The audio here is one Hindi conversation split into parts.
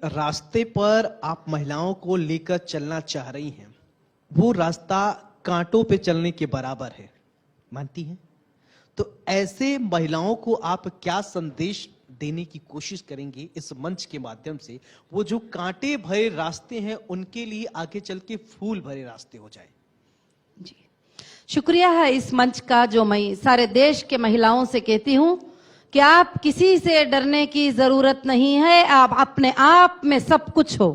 रास्ते पर आप महिलाओं को लेकर चलना चाह रही हैं, वो रास्ता कांटों पे चलने के बराबर है, मानती हैं? तो ऐसे महिलाओं को आप क्या संदेश देने की कोशिश करेंगे इस मंच के माध्यम से, वो जो कांटे भरे रास्ते हैं उनके लिए आगे चल के फूल भरे रास्ते हो जाए? जी, शुक्रिया है इस मंच का, जो मैं सारे देश के महिलाओं से कहती हूं कि आप किसी से डरने की जरूरत नहीं है। आप अपने आप में सब कुछ हो,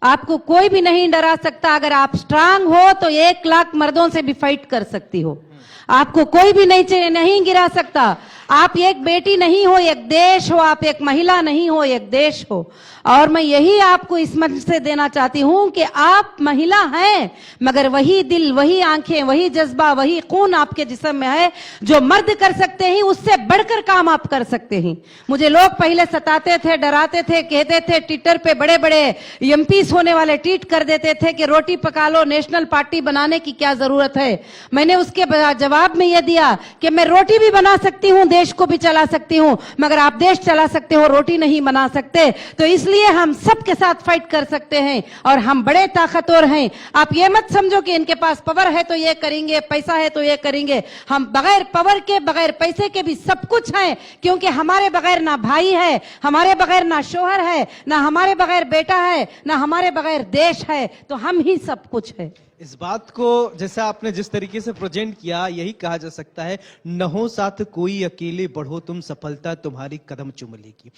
आपको कोई भी नहीं डरा सकता। अगर आप स्ट्रांग हो तो 1 लाख मर्दों से भी फाइट कर सकती हो, आपको कोई भी नहीं गिरा सकता। आप एक बेटी नहीं हो, एक देश हो। आप एक महिला नहीं हो, एक देश हो। और मैं यही आपको इस मंच से देना चाहती हूं कि आप महिला हैं, मगर वही दिल, वही आंखें, वही जज्बा, वही खून आपके जिस्म में है जो मर्द कर सकते हैं, उससे बढ़कर काम आप कर सकते हैं। मुझे लोग पहले सताते थे, डराते थे, कहते थे, ट्विटर पे बड़े बड़े एमपीस होने वाले ट्वीट कर देते थे कि रोटी पका लो, नेशनल पार्टी बनाने की क्या जरूरत है। मैंने उसके जवाब में यह दिया कि मैं रोटी भी बना सकती हूं, देश को भी चला सकती हूं, मगर आप देश चला सकते हो, रोटी नहीं बना सकते। तो इसलिए हम सबके साथ फाइट कर सकते हैं और हम बड़े ताकतवर हैं। आप ये मत समझो कि इनके पास पावर है तो ये करेंगे, पैसा है तो ये करेंगे। हम बगैर पावर के, बगैर पैसे के भी सब कुछ हैं, क्योंकि हमारे बगैर ना भाई है, हमारे बगैर ना शोहर है, ना हमारे बगैर बेटा है, ना हमारे बगैर देश है। तो हम ही सब कुछ है। इस बात को जैसा आपने जिस तरीके से प्रेजेंट किया, यही कहा जा सकता है, न हो साथ कोई, अकेले बढ़ो तुम, सफलता तुम्हारी कदम चूम लेगी।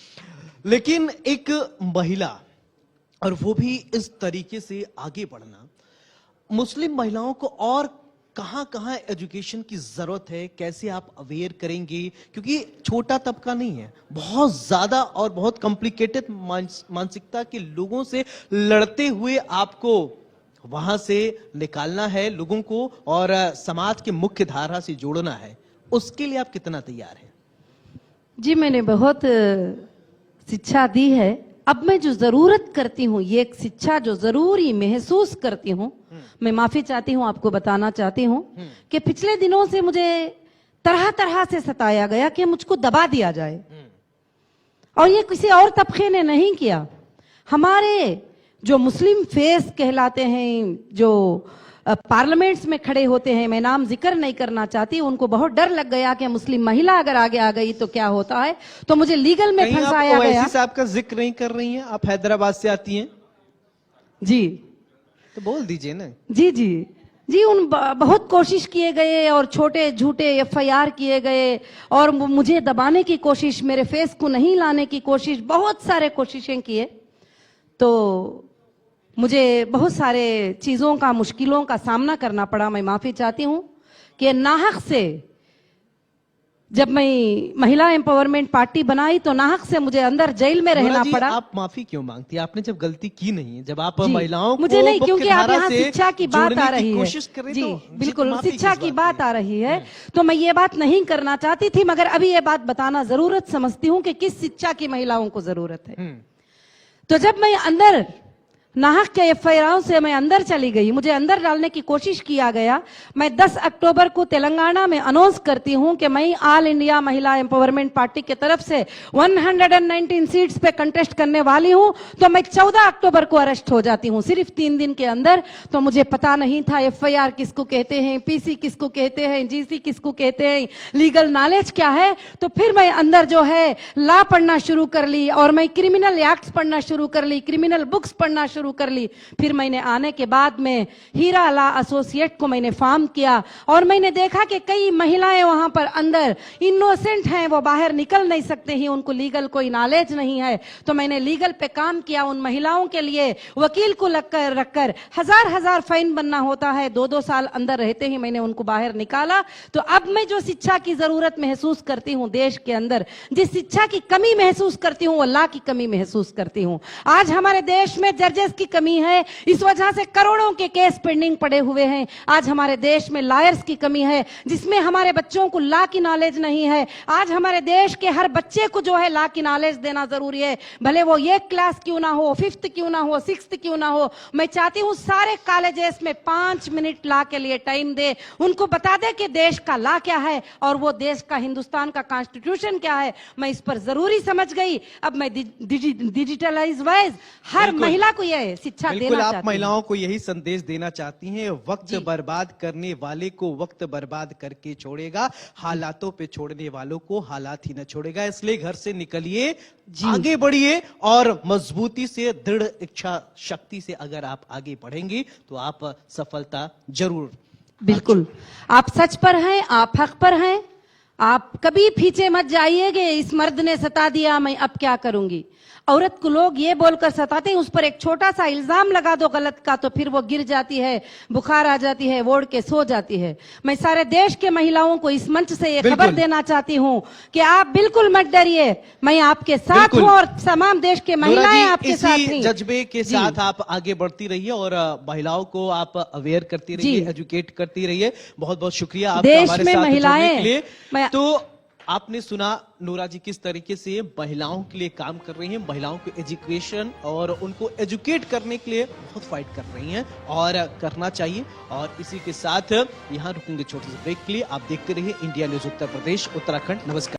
लेकिन एक महिला, और वो भी इस तरीके से आगे बढ़ना, मुस्लिम महिलाओं को और कहां कहां एजुकेशन की जरूरत है, कैसे आप अवेयर करेंगे? क्योंकि छोटा तबका नहीं है, बहुत ज्यादा और बहुत कॉम्प्लिकेटेड मानसिकता के लोगों से लड़ते हुए आपको वहां से निकालना है लोगों को और समाज के मुख्य धारा से जोड़ना है। उसके लिए आप कितना तैयार हैं? जी, मैंने बहुत शिक्षा दी है। अब मैं जो जरूरत करती हूँ, ये एक शिक्षा जो जरूरी महसूस करती हूँ, मैं माफी चाहती हूँ, आपको बताना चाहती हूँ कि पिछले दिनों से मुझे तरह तरह से सताया गया कि मुझको दबा दिया जाए, और ये किसी और तबके ने नहीं किया। हमारे जो मुस्लिम फेस कहलाते हैं, जो पार्लियामेंट्स में खड़े होते हैं, मैं नाम जिक्र नहीं करना चाहती, उनको बहुत डर लग गया कि मुस्लिम महिला अगर आगे आ गई तो क्या होता है, तो मुझे लीगल में फंसाया गया। ओवैसी साहब का जिक्र नहीं कर रही हैं, आप हैदराबाद से आती हैं जी, तो बोल दीजिए ना। जी जी जी, उन बहुत कोशिश किए गए और छोटे झूठे FIR किए गए और मुझे दबाने की कोशिश, मेरे फेस को नहीं लाने की कोशिश, बहुत सारे कोशिशें किए। तो मुझे बहुत सारे चीजों का, मुश्किलों का सामना करना पड़ा। मैं माफी चाहती हूं कि नाहक से जब मैं महिला एम्पावरमेंट पार्टी बनाई तो नाहक से मुझे अंदर जेल में रहना पड़ा। आप माफी क्यों मांगती है? आपने जब गलती की नहीं है, जब आप महिलाओं को मुझे नहीं, क्योंकि आप यहाँ शिक्षा की बात आ रही है, कोशिश करें जी तो बिल्कुल शिक्षा की बात आ रही है, तो मैं ये बात नहीं करना चाहती थी, मगर अभी ये बात बताना जरूरत समझती हूँ कि किस शिक्षा की महिलाओं को जरूरत है। तो जब मैं अंदर नाहक के FIR से मैं अंदर चली गई, मुझे अंदर डालने की कोशिश किया गया। मैं 10 अक्टूबर को तेलंगाना में अनाउंस करती हूं कि मैं ऑल इंडिया महिला एम्पावरमेंट पार्टी की तरफ से 119 सीट्स पे कंटेस्ट करने वाली हूं। तो मैं 14 अक्टूबर को अरेस्ट हो जाती हूं, सिर्फ 3 दिन के अंदर। तो मुझे पता नहीं था FIR किसको कहते हैं, PC किसको कहते हैं, GC किसको कहते हैं, लीगल नॉलेज क्या है। तो फिर मैं अंदर जो है लॉ पढ़ना शुरू कर ली और मैं क्रिमिनल एक्ट्स पढ़ना शुरू कर ली, क्रिमिनल बुक्स पढ़ना शुरू कर ली। फिर मैंने आने के बाद में हीरा लॉ एसोसिएट को मैंने फॉर्म किया और मैंने देखा कि कई महिलाएं वहां पर अंदर इनोसेंट हैं, वो बाहर निकल नहीं सकते ही, उनको लीगल कोई नॉलेज नहीं है। तो मैंने लीगल पे काम किया, उन महिलाओं के लिए वकील को रखकर हजार फाइन बनना होता है, 2-2 साल अंदर रहते ही मैंने उनको बाहर निकाला। तो अब मैं जो शिक्षा की जरूरत महसूस करती हूँ देश के अंदर, जिस शिक्षा की कमी महसूस करती हूँ, वो लॉ की कमी महसूस करती हूँ। आज हमारे देश में जजेस की कमी है, इस वजह से करोड़ों के केस पेंडिंग पड़े हुए हैं। आज हमारे देश में लॉयर्स की कमी है, जिसमें हमारे बच्चों को लॉ की नॉलेज नहीं है। आज हमारे देश के हर बच्चे को जो है लॉ की नॉलेज देना जरूरी है, भले वो 1 क्लास क्यों ना हो, 5th क्यों ना हो, 6th क्यों ना हो। मैं चाहती हूँ सारे कॉलेजेस में 5 मिनट लॉ के लिए टाइम दे, उनको बता दे कि देश का लॉ क्या है और वो देश का, हिंदुस्तान का कॉन्स्टिट्यूशन क्या है। मैं इस पर जरूरी समझ गई। अब मैं डिजिटलाइज वाइज हर महिला को यह शिक्षा बिल्कुल देना आप चाहती हूँ। महिलाओं को यही संदेश देना चाहती हैं, वक्त बर्बाद करने वाले को वक्त बर्बाद करके छोड़ेगा, हालातों पे छोड़ने वालों को हालात ही न छोड़ेगा। इसलिए घर से निकलिए, आगे बढ़िए और मजबूती से, दृढ़ इच्छा शक्ति से अगर आप आगे बढ़ेंगे तो आप सफलता जरूर। बिल्कुल, आप सच पर हैं, आप हक पर हैं। आप कभी पीछे मत जाइएगे, इस मर्द ने सता दिया मैं अब क्या करूंगी। औरत को लोग ये बोलकर सताते हैं, उस पर एक छोटा सा इल्जाम लगा दो गलत का तो फिर वो गिर जाती है, बुखार आ जाती है, ओढ़ के सो जाती है। मैं सारे देश के महिलाओं को इस मंच से ये खबर देना चाहती हूँ कि आप बिल्कुल मत डरिए, मैं आपके साथ हूँ और तमाम देश के महिलाएं आपके साथ हैं। जज्बे के साथ आप आगे बढ़ती रहिए और महिलाओं को आप अवेयर करती रहिए, एजुकेट करती रहिए। बहुत बहुत शुक्रिया आपका देश हमारे में साथ महिलाएं जुड़ने के लिए। तो आपने सुना नूरा जी किस तरीके से महिलाओं के लिए काम कर रही हैं, महिलाओं को एजुकेशन और उनको एजुकेट करने के लिए बहुत फाइट कर रही हैं और करना चाहिए। और इसी के साथ यहाँ रुकेंगे छोटे से ब्रेक के लिए। आप देखते रहिए इंडिया न्यूज उत्तर प्रदेश उत्तराखंड। नमस्कार।